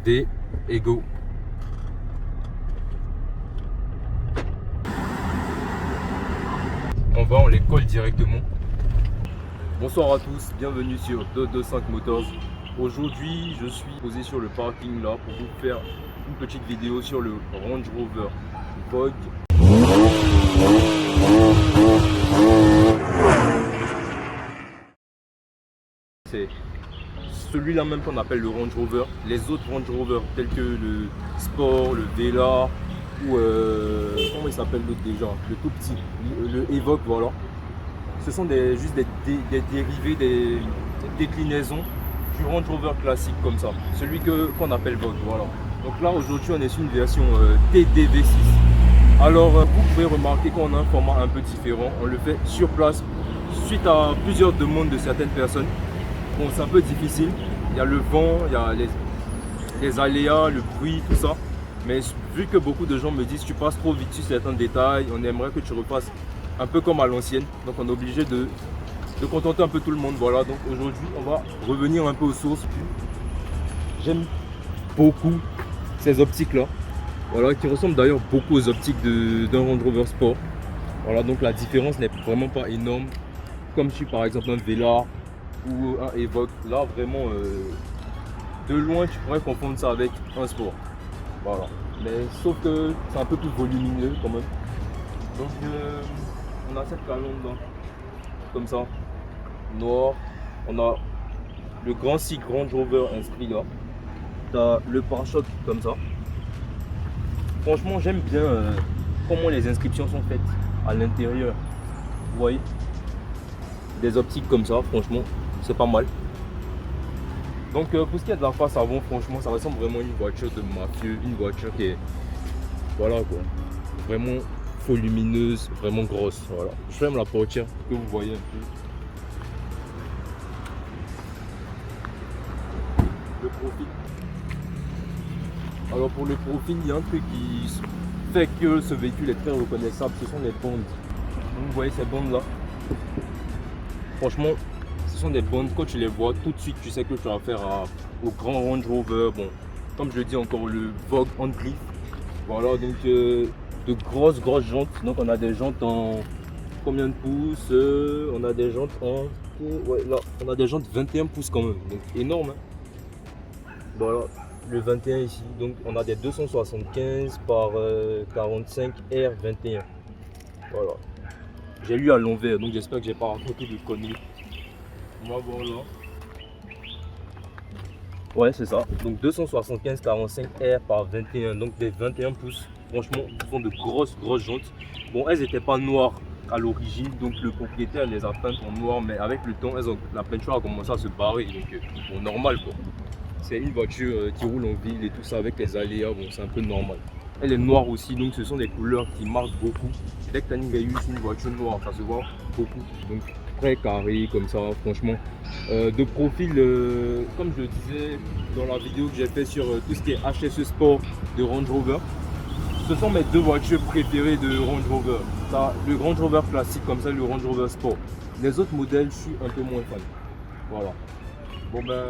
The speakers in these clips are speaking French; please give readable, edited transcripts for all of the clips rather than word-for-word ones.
D et go. On les colle directement. Bonsoir à tous, bienvenue sur 225 Motors. Aujourd'hui, je suis posé sur le parking là pour vous faire une petite vidéo sur le Range Rover Vogue. C'est celui-là même qu'on appelle le Range Rover. Les autres Range Rover tels que le Sport, le Vela ou comment il s'appelle l'autre déjà, le tout petit, le Evoque, voilà. Ce sont juste des dérivés, des déclinaisons du Range Rover classique comme ça, celui qu'on appelle Vogue, voilà. Donc là aujourd'hui on est sur une version TDV6. Alors vous pouvez remarquer qu'on a un format un peu différent, on le fait sur place suite à plusieurs demandes de certaines personnes. Bon, c'est un peu difficile, il y a le vent, il y a les aléas, le bruit, tout ça. Mais vu que beaucoup de gens me disent que tu passes trop vite sur certains détails, on aimerait que tu repasses un peu comme à l'ancienne. Donc on est obligé de contenter un peu tout le monde. Voilà, donc aujourd'hui on va revenir un peu aux sources. J'aime beaucoup ces optiques là, voilà, qui ressemblent d'ailleurs beaucoup aux optiques d'un Range Rover Sport. Voilà, donc la différence n'est vraiment pas énorme, comme sur par exemple un Vela ou un Evoque. Là vraiment de loin tu pourrais confondre ça avec un Sport. Voilà, mais sauf que c'est un peu plus volumineux quand même. Donc on a cette calandre là, comme ça, noir. On a le grand sigle Range Rover inscrit là. T'as le pare-choc comme ça. Franchement j'aime bien comment les inscriptions sont faites à l'intérieur. Vous voyez, des optiques comme ça, franchement c'est pas mal. Donc pour ce qui est de la face avant, franchement ça ressemble vraiment à une voiture de mafieux, une voiture qui est, voilà quoi, vraiment volumineuse, vraiment grosse. Voilà, je ferme la portière pour que vous voyez un peu le profil. Alors pour le profil, il y a un truc qui fait que ce véhicule est très reconnaissable, ce sont les bandes. Donc, vous voyez ces bandes là, franchement ce sont des bandes, quand tu les vois tout de suite tu sais que tu as affaire au grand Range Rover. Bon, comme je le dis encore, le Vogue Handgriff. Voilà, donc de grosses jantes. Donc on a des jantes en combien de pouces, on a des jantes en, ouais, là on a des jantes 21 pouces quand même, donc énorme hein. Voilà, le 21 ici, donc on a des 275 par 45 R21. Voilà, j'ai lu à l'envers, donc j'espère que j'ai pas raconté de conneries. On va voir là. Ouais, c'est ça. Donc 275 45 R par 21, donc des 21 pouces. Franchement, ce sont de grosses jantes. Bon, elles n'étaient pas noires à l'origine, donc le propriétaire les a peintes en noir, mais avec le temps, la peinture a commencé à se barrer. Donc, bon, normal quoi. C'est une voiture qui roule en ville et tout ça avec les aléas, bon, c'est un peu normal. Elle est noire aussi, donc ce sont des couleurs qui marquent beaucoup. Dès que tu as une voiture noire, ça se voit beaucoup. Donc, très carré comme ça, franchement. De profil, comme je le disais dans la vidéo que j'ai fait sur tout ce qui est HSE Sport de Range Rover, ce sont mes deux voitures préférées de Range Rover. Le Range Rover classique comme ça, le Range Rover Sport. Les autres modèles, je suis un peu moins fan. Voilà. Bon ben,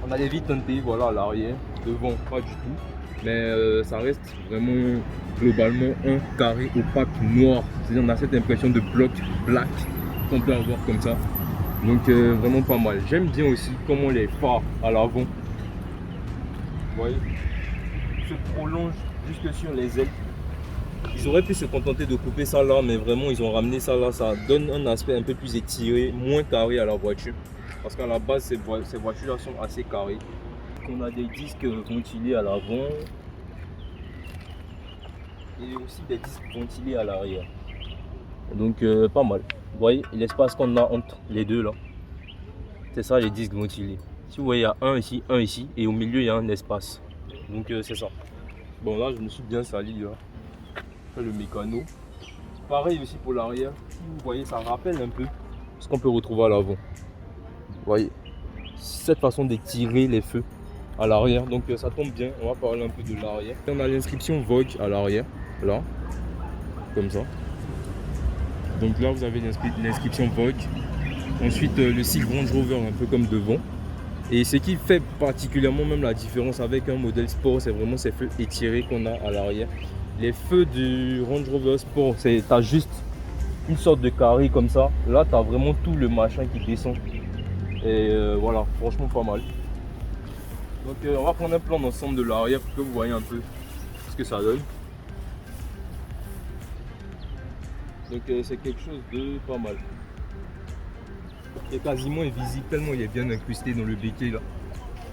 on a les vitres teintées, voilà, à l'arrière, devant pas du tout. Mais ça reste vraiment globalement un carré opaque noir. C'est-à-dire on a cette impression de bloc black qu'on peut avoir comme ça. Donc vraiment pas mal. J'aime bien aussi comment les phares à l'avant, vous voyez, se prolongent jusque sur les ailes. Ils auraient pu se contenter de couper ça là, mais vraiment ils ont ramené ça là. Ça donne un aspect un peu plus étiré, moins carré à la voiture. Parce qu'à la base ces voitures là sont assez carrées. On a des disques ventilés à l'avant et aussi des disques ventilés à l'arrière. Donc pas mal. Vous voyez l'espace qu'on a entre les deux là, c'est ça les disques ventilés. Si vous voyez, il y a un ici et au milieu il y a un espace. Donc c'est ça. Bon là je me suis bien sali là. Le mécano. Pareil aussi pour l'arrière. Vous voyez, ça rappelle un peu ce qu'on peut retrouver à l'avant. Vous voyez cette façon d'étirer les feux à l'arrière. Donc ça tombe bien, on va parler un peu de l'arrière. On a l'inscription Vogue à l'arrière, là, comme ça. Donc là vous avez l'inscription Vogue. Ensuite le sigle Range Rover un peu comme devant. Et ce qui fait particulièrement même la différence avec un modèle sport, c'est vraiment ces feux étirés qu'on a à l'arrière. Les feux du Range Rover Sport, tu as juste une sorte de carré comme ça. Là, tu as vraiment tout le machin qui descend. Et voilà, franchement pas mal. Donc on va prendre un plan d'ensemble de l'arrière pour que vous voyez un peu ce que ça donne. Donc c'est quelque chose de pas mal. Il est quasiment invisible tellement il est bien incrusté dans le béquet là.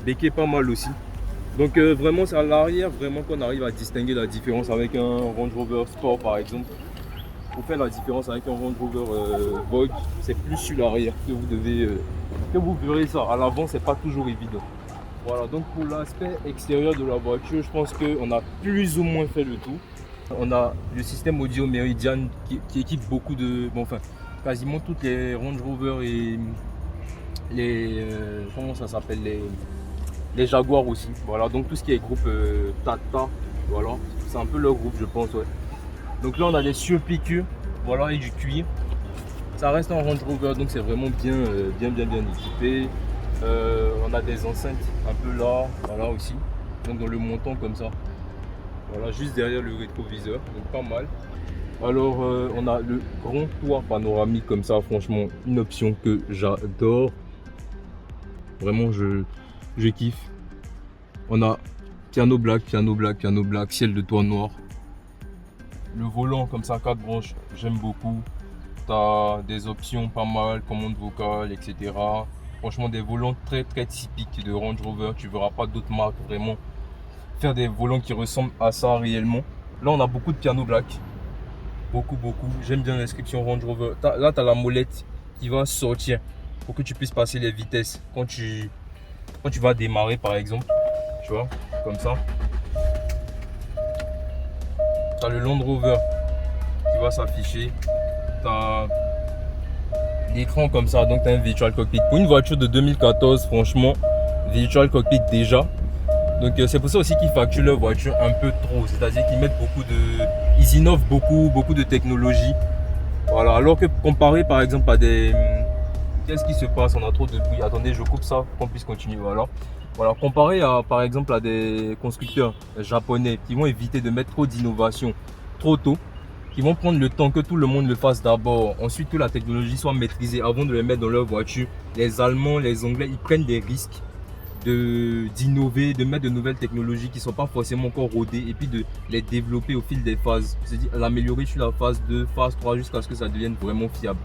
Béquet pas mal aussi. Donc vraiment c'est à l'arrière vraiment qu'on arrive à distinguer la différence avec un Range Rover Sport par exemple. Pour faire la différence avec un Range Rover Vogue, c'est plus sur l'arrière que vous devez que vous verrez ça. À l'avant c'est pas toujours évident. Voilà, donc pour l'aspect extérieur de la voiture, je pense qu'on a plus ou moins fait le tour. On a le système audio Meridian qui équipe beaucoup de... Bon, enfin, quasiment toutes les Range Rover et les... comment ça s'appelle, les Jaguar aussi. Voilà, donc tout ce qui est groupe Tata, voilà, c'est un peu leur groupe, je pense, ouais. Donc là, on a des surpiqûres, voilà, et du cuir. Ça reste un Range Rover, donc c'est vraiment bien équipé. On a des enceintes un peu là, voilà aussi, donc dans le montant comme ça, voilà, juste derrière le rétroviseur, donc pas mal. Alors on a le grand toit panoramique comme ça, franchement une option que j'adore, vraiment je kiffe. On a piano black, ciel de toit noir. Le volant comme ça, 4 branches, j'aime beaucoup. Tu as des options pas mal, commande vocale, etc. Franchement, des volants très typiques de Range Rover. Tu verras pas d'autres marques vraiment faire des volants qui ressemblent à ça réellement. Là, on a beaucoup de piano black. Beaucoup. J'aime bien l'inscription Range Rover. Là, tu as la molette qui va sortir pour que tu puisses passer les vitesses quand tu vas démarrer, par exemple. Tu vois, comme ça. Tu as le Land Rover qui va s'afficher. Tu as l'écran comme ça, donc tu as un Virtual Cockpit. Pour une voiture de 2014, franchement, Virtual Cockpit déjà. Donc c'est pour ça aussi qu'ils facturent leur voiture un peu trop. C'est-à-dire qu'ils mettent ils innovent beaucoup de technologies. Voilà, alors que comparé par exemple à des... Qu'est-ce qui se passe? On a trop de bruit. Attendez, je coupe ça pour qu'on puisse continuer. Voilà, comparé à par exemple à des constructeurs japonais qui vont éviter de mettre trop d'innovation trop tôt, qui vont prendre le temps que tout le monde le fasse d'abord, ensuite que la technologie soit maîtrisée avant de les mettre dans leur voiture. Les Allemands, les Anglais, ils prennent des risques d'innover, de mettre de nouvelles technologies qui ne sont pas forcément encore rodées et puis de les développer au fil des phases. C'est-à-dire l'améliorer sur la phase 2, phase 3 jusqu'à ce que ça devienne vraiment fiable.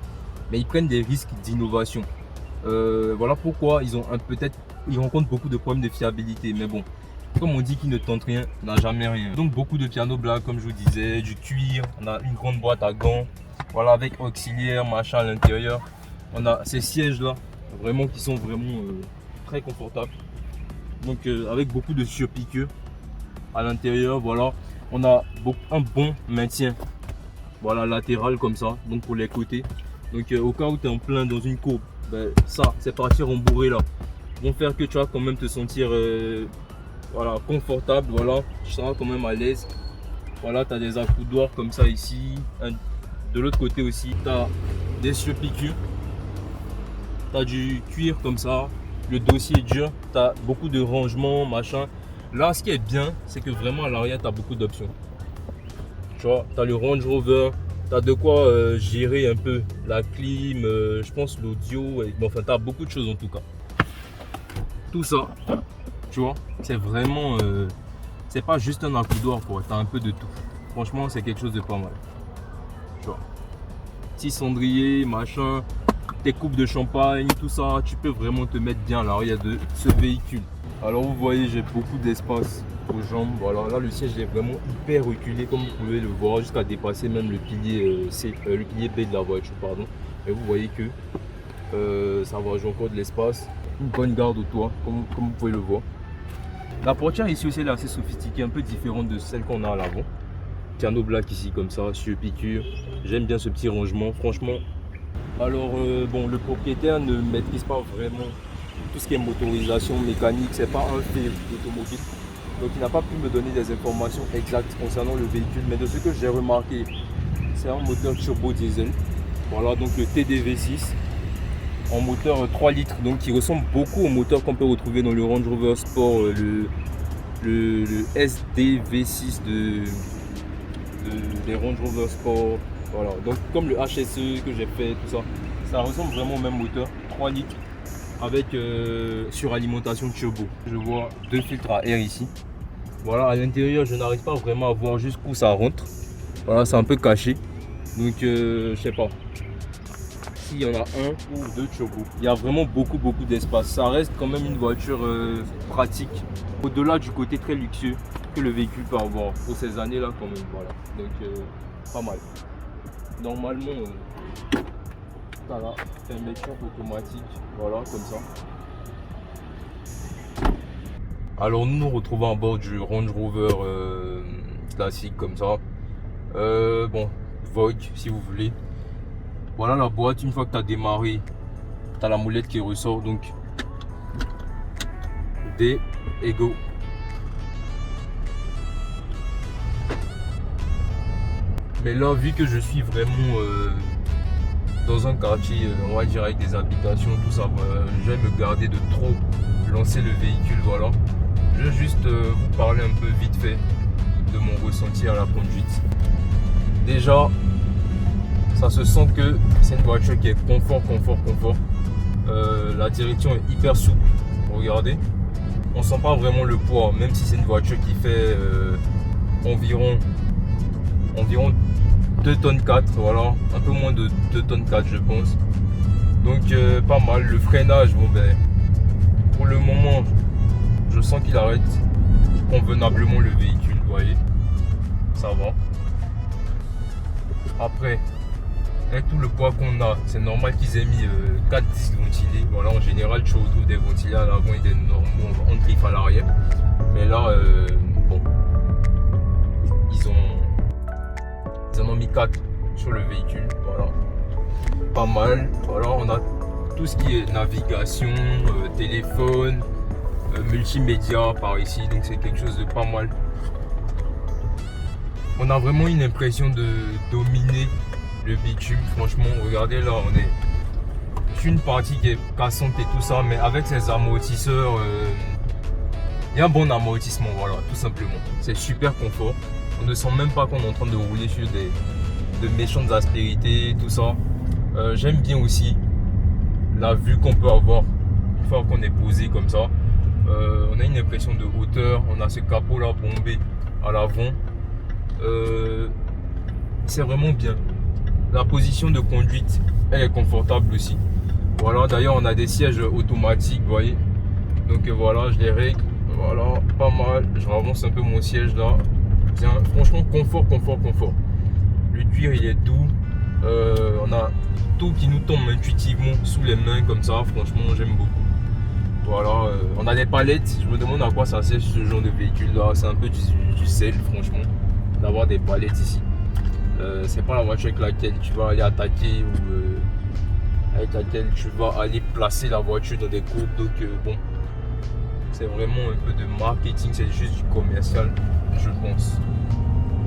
Mais ils prennent des risques d'innovation. Voilà pourquoi ils rencontrent beaucoup de problèmes de fiabilité. Mais bon, comme on dit, qui ne tente rien n'a jamais rien. Donc beaucoup de piano black comme je vous disais, du cuir, on a une grande boîte à gants, voilà, avec auxiliaire, machin à l'intérieur. On a ces sièges là, vraiment qui sont vraiment très confortables. Donc avec beaucoup de surpiqûres à l'intérieur, voilà. On a un bon maintien, voilà, latéral comme ça, donc pour les côtés. Donc au cas où tu es en plein dans une courbe, ben, ça c'est partir rembourré là. Vont faire que tu vas quand même te sentir voilà, confortable, voilà, tu seras quand même à l'aise. Voilà, tu as des accoudoirs comme ça ici. De l'autre côté aussi, tu as des surpiqûres. Tu as du cuir comme ça. Le dossier est dur. Tu as beaucoup de rangements, machin. Là, ce qui est bien, c'est que vraiment à l'arrière, tu as beaucoup d'options. Tu vois, tu as le Range Rover. Tu as de quoi gérer un peu la clim, je pense l'audio. Bon, enfin, tu as beaucoup de choses en tout cas. Tout ça. Tu vois, c'est vraiment, c'est pas juste un accoudoir quoi, t'as un peu de tout. Franchement, c'est quelque chose de pas mal. Tu vois, petit cendrier, machin, tes coupes de champagne, tout ça, tu peux vraiment te mettre bien à l'arrière de ce véhicule. Alors vous voyez, j'ai beaucoup d'espace aux jambes. Voilà, là le siège est vraiment hyper reculé comme vous pouvez le voir, jusqu'à dépasser même le pilier le pilier B de la voiture, pardon. Et vous voyez que ça va jouer encore de l'espace. Une bonne garde au toit, comme vous pouvez le voir. La portière ici aussi elle est assez sophistiquée, un peu différente de celle qu'on a à l'avant. Piano black ici comme ça, sur piqûre. J'aime bien ce petit rangement, franchement. Alors bon, le propriétaire ne maîtrise pas vraiment tout ce qui est motorisation, mécanique, c'est pas un fait automobile. Donc il n'a pas pu me donner des informations exactes concernant le véhicule. Mais de ce que j'ai remarqué, c'est un moteur turbo diesel. Voilà, donc le TDV6. en moteur 3 litres, donc qui ressemble beaucoup au moteur qu'on peut retrouver dans le Range Rover Sport, le SD V6 des Range Rover Sport. Voilà, donc comme le HSE que j'ai fait, tout ça, ça ressemble vraiment au même moteur, 3 litres avec suralimentation turbo. Je vois 2 filtres à air ici. Voilà, à l'intérieur, je n'arrive pas vraiment à voir jusqu'où ça rentre. Voilà, c'est un peu caché. Donc, je sais pas s'il y en a un ou deux turbo. Il y a vraiment beaucoup d'espace. Ça reste quand même une voiture pratique. Au-delà du côté très luxueux que le véhicule peut avoir pour ces années-là quand même. Voilà, donc pas mal. Normalement, voilà, permission automatique, voilà, comme ça. Alors nous nous retrouvons à bord du Range Rover classique comme ça. Bon, Vogue si vous voulez. Voilà la boîte, une fois que tu as démarré, tu as la molette qui ressort, donc D et go. Mais là, vu que je suis vraiment dans un quartier, on va dire avec des habitations, tout ça, je vais me garder de trop lancer le véhicule, voilà. Je vais juste vous parler un peu vite fait de mon ressenti à la conduite. Déjà, ça se sent que c'est une voiture qui est confort. La direction est hyper souple, regardez. On sent pas vraiment le poids, même si c'est une voiture qui fait environ 2 tonnes 4, voilà, un peu moins de 2 tonnes 4 je pense. Donc pas mal. Le freinage, bon ben pour le moment je sens qu'il arrête convenablement le véhicule, vous voyez, ça va. Après, avec tout le poids qu'on a, c'est normal qu'ils aient mis 4 disques ventilés. Voilà, en général tu retrouves des ventilés à l'avant et des normaux en griffe à l'arrière, mais là bon, ils en ont mis 4 sur le véhicule, voilà, pas mal. Voilà, on a tout ce qui est navigation, téléphone, multimédia par ici, donc c'est quelque chose de pas mal. On a vraiment une impression de dominer le bitume, franchement. Regardez là, on est sur une partie qui est cassante et tout ça, mais avec ces amortisseurs, il y a un bon amortissement, voilà, tout simplement. C'est super confort. On ne sent même pas qu'on est en train de rouler sur de méchantes aspérités, tout ça. J'aime bien aussi la vue qu'on peut avoir une fois qu'on est posé comme ça. On a une impression de hauteur, on a ce capot là bombé à l'avant. C'est vraiment bien. La position de conduite, elle est confortable aussi. Voilà, d'ailleurs on a des sièges automatiques, vous voyez. Donc voilà, je les règle. Voilà, pas mal. Je avance un peu mon siège là. Bien, franchement confort. Le cuir il est doux. On a tout qui nous tombe intuitivement sous les mains comme ça. Franchement j'aime beaucoup. Voilà, on a des palettes. Je me demande à quoi ça sert ce genre de véhicule là. C'est un peu du sel franchement d'avoir des palettes ici. C'est pas la voiture avec laquelle tu vas aller attaquer ou avec laquelle tu vas aller placer la voiture dans des courbes. Donc bon, c'est vraiment un peu de marketing, c'est juste du commercial, je pense.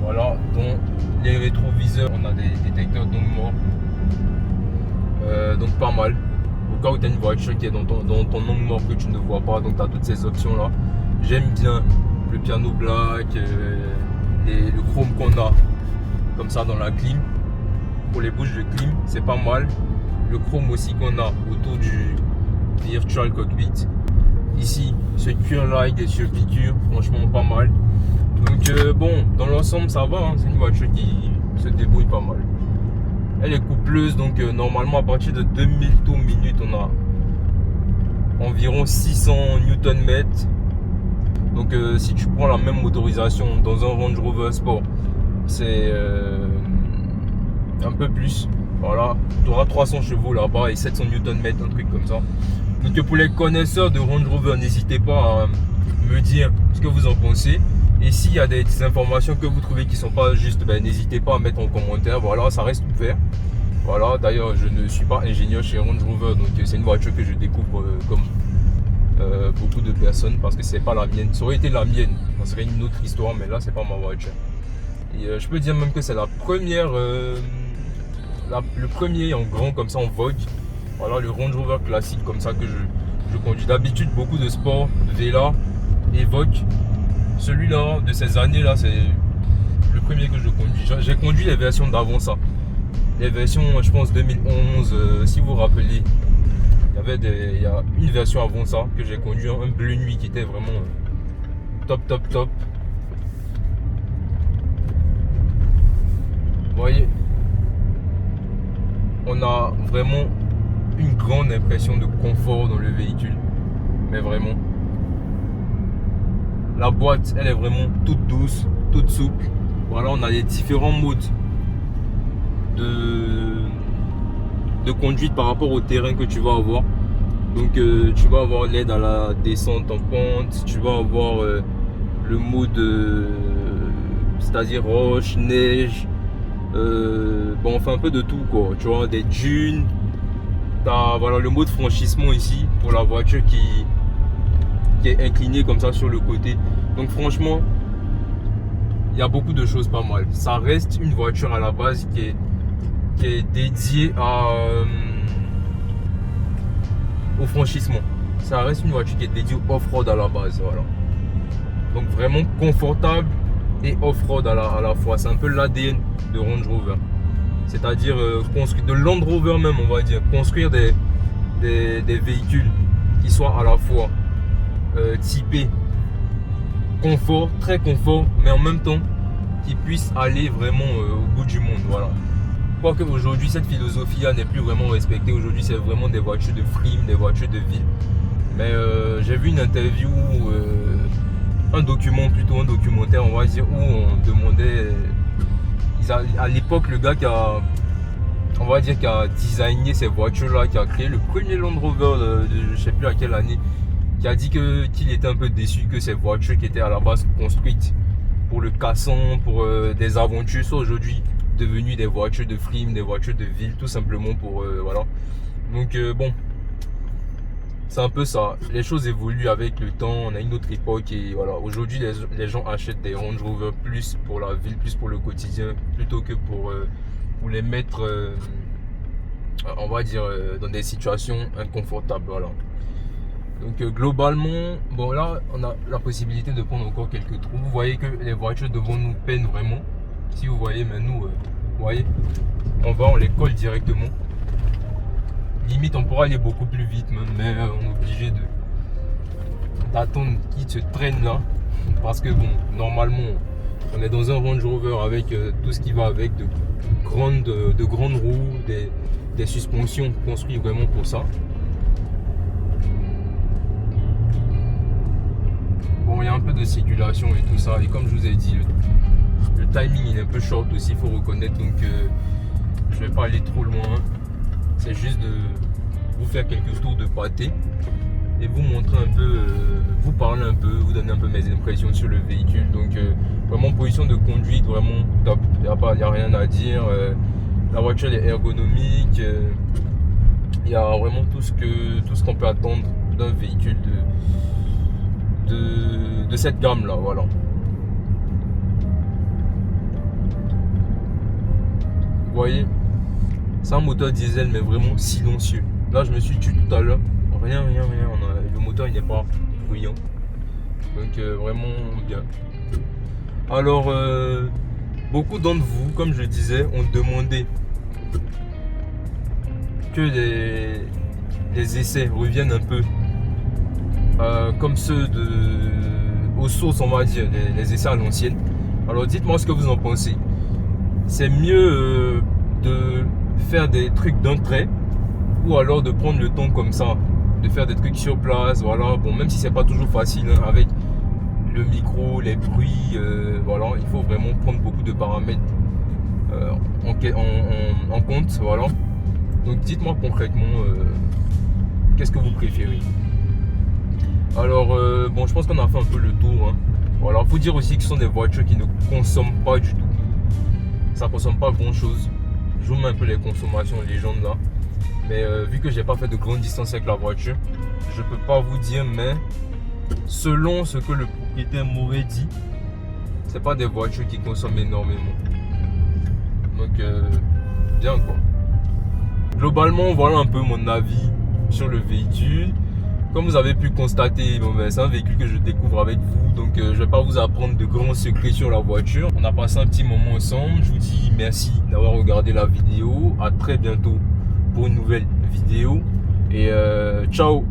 Voilà, dans les rétroviseurs, on a des détecteurs d'angle mort. Donc pas mal. Au cas où tu as une voiture qui est dans ton angle mort que tu ne vois pas, donc tu as toutes ces options là. J'aime bien le piano black, le chrome qu'on a comme ça dans la clim. Pour les bouches de clim, c'est pas mal. Le chrome aussi qu'on a autour du virtual cockpit. Ici, ce cuir là avec des surpiqûres, franchement pas mal. Donc bon, dans l'ensemble ça va, hein. C'est une voiture qui se débrouille pas mal. Elle est coupleuse, donc normalement à partir de 2000 tours minute, on a environ 600 Nm. Donc si tu prends la même motorisation dans un Range Rover Sport, c'est un peu plus. Voilà, tu auras 300 chevaux là-bas et 700 Nm, un truc comme ça. Donc pour les connaisseurs de Range Rover, n'hésitez pas à me dire ce que vous en pensez. Et s'il y a des informations que vous trouvez qui ne sont pas justes, ben, n'hésitez pas à mettre en commentaire. Voilà, ça reste ouvert. Voilà, d'ailleurs, je ne suis pas ingénieur chez Range Rover, donc c'est une voiture que je découvre comme beaucoup de personnes parce que c'est pas la mienne. Ça aurait été la mienne, ça serait une autre histoire, mais là, c'est pas ma voiture. Et je peux dire même que c'est la première, le premier en grand comme ça en Vogue Voilà le Range Rover classique comme ça que je conduis. D'habitude, beaucoup de sports, de Vela, Evoque. Celui-là, de ces années-là, c'est le premier que je conduis. J'ai conduit les versions d'avant ça. Les versions, je pense, 2011, si vous vous rappelez. Il y a une version avant ça que j'ai conduit, un bleu nuit qui était vraiment top. Vous voyez, on a vraiment une grande impression de confort dans le véhicule. Mais vraiment. La boîte, elle est vraiment toute douce, toute souple. Voilà, on a les différents modes de conduite par rapport au terrain que tu vas avoir. Donc tu vas avoir l'aide à la descente en pente, tu vas avoir le mode c'est-à-dire roche, neige, bon, on fait un peu de tout quoi, tu vois, des dunes. T'as voilà le mode franchissement ici pour la voiture qui est inclinée comme ça sur le côté. Donc franchement, il y a beaucoup de choses pas mal. Ça reste une voiture à la base qui est dédiée au franchissement. Ça reste une voiture qui est dédiée au off-road à la base. Voilà. Donc vraiment confortable et off-road à la fois. C'est un peu l'ADN de Range Rover. C'est-à-dire construire de Land Rover même, on va dire. Construire des véhicules qui soient à la fois typés confort, très confort, mais en même temps qui puissent aller vraiment au bout du monde. Voilà. Quoique aujourd'hui cette philosophie-là n'est plus vraiment respectée. Aujourd'hui c'est vraiment des voitures de frime, des voitures de ville. Mais j'ai vu une interview, un documentaire on va dire, où on demandait, à l'époque le gars qui a designé ces voitures-là, qui a créé le premier Land Rover de je sais plus à quelle année, qui a dit qu'il était un peu déçu que ces voitures qui étaient à la base construites pour le cassant, pour des aventures, sont aujourd'hui devenues des voitures de frime, des voitures de ville, tout simplement pour voilà. Donc bon, c'est un peu ça. Les choses évoluent avec le temps. On a une autre époque et voilà. Aujourd'hui, les gens achètent des Range Rover plus pour la ville, plus pour le quotidien, plutôt que pour les mettre, on va dire, dans des situations inconfortables. Voilà. Donc globalement, bon là, on a la possibilité de prendre encore quelques trous. Vous voyez que les voitures devant nous peinent vraiment. Si vous voyez, mais nous, vous voyez, on les colle directement. Limite on pourra aller beaucoup plus vite même, mais on est obligé d'attendre qu'ils se traînent là, parce que bon, normalement on est dans un Range Rover avec tout ce qui va avec, de grandes roues, des suspensions construites vraiment pour ça. Bon, il y a un peu de circulation et tout ça, et comme je vous ai dit, le timing il est un peu short aussi, il faut reconnaître, donc je vais pas aller trop loin. C'est juste de vous faire quelques tours de pâté et vous montrer un peu, vous parler un peu, vous donner un peu mes impressions sur le véhicule. Donc vraiment position de conduite vraiment top, il n'y a rien à dire. La voiture elle est ergonomique, il y a vraiment tout ce qu'on peut attendre d'un véhicule de cette gamme là, voilà. Vous voyez, c'est un moteur diesel mais vraiment silencieux. Là je me suis tué tout à l'heure, rien, le moteur il n'est pas bruyant. Donc vraiment bien. Alors beaucoup d'entre vous, comme je disais, ont demandé que les essais reviennent un peu comme ceux aux sources, on va dire, les essais à l'ancienne. Alors dites-moi ce que vous en pensez. C'est mieux de faire des trucs d'un trait, ou alors de prendre le temps comme ça, de faire des trucs sur place, voilà. Bon, même si c'est pas toujours facile hein, avec le micro, les bruits, voilà, il faut vraiment prendre beaucoup de paramètres en compte, voilà. Donc dites-moi concrètement qu'est-ce que vous préférez. Alors bon, je pense qu'on a fait un peu le tour hein. Voilà, faut dire aussi que ce sont des voitures qui ne consomment pas du tout, ça consomme pas grand chose. Je vous mets un peu les consommations légendes là, mais vu que j'ai pas fait de grande distance avec la voiture, je peux pas vous dire, mais selon ce que le propriétaire m'aurait dit, c'est pas des voitures qui consomment énormément. Donc bien quoi. globalement, voilà un peu mon avis sur le véhicule. Comme vous avez pu constater, bon, ben, c'est un véhicule que je découvre avec vous, donc je ne vais pas vous apprendre de grands secrets sur la voiture. On a passé un petit moment ensemble. Je vous dis merci d'avoir regardé la vidéo. À très bientôt pour une nouvelle vidéo et ciao.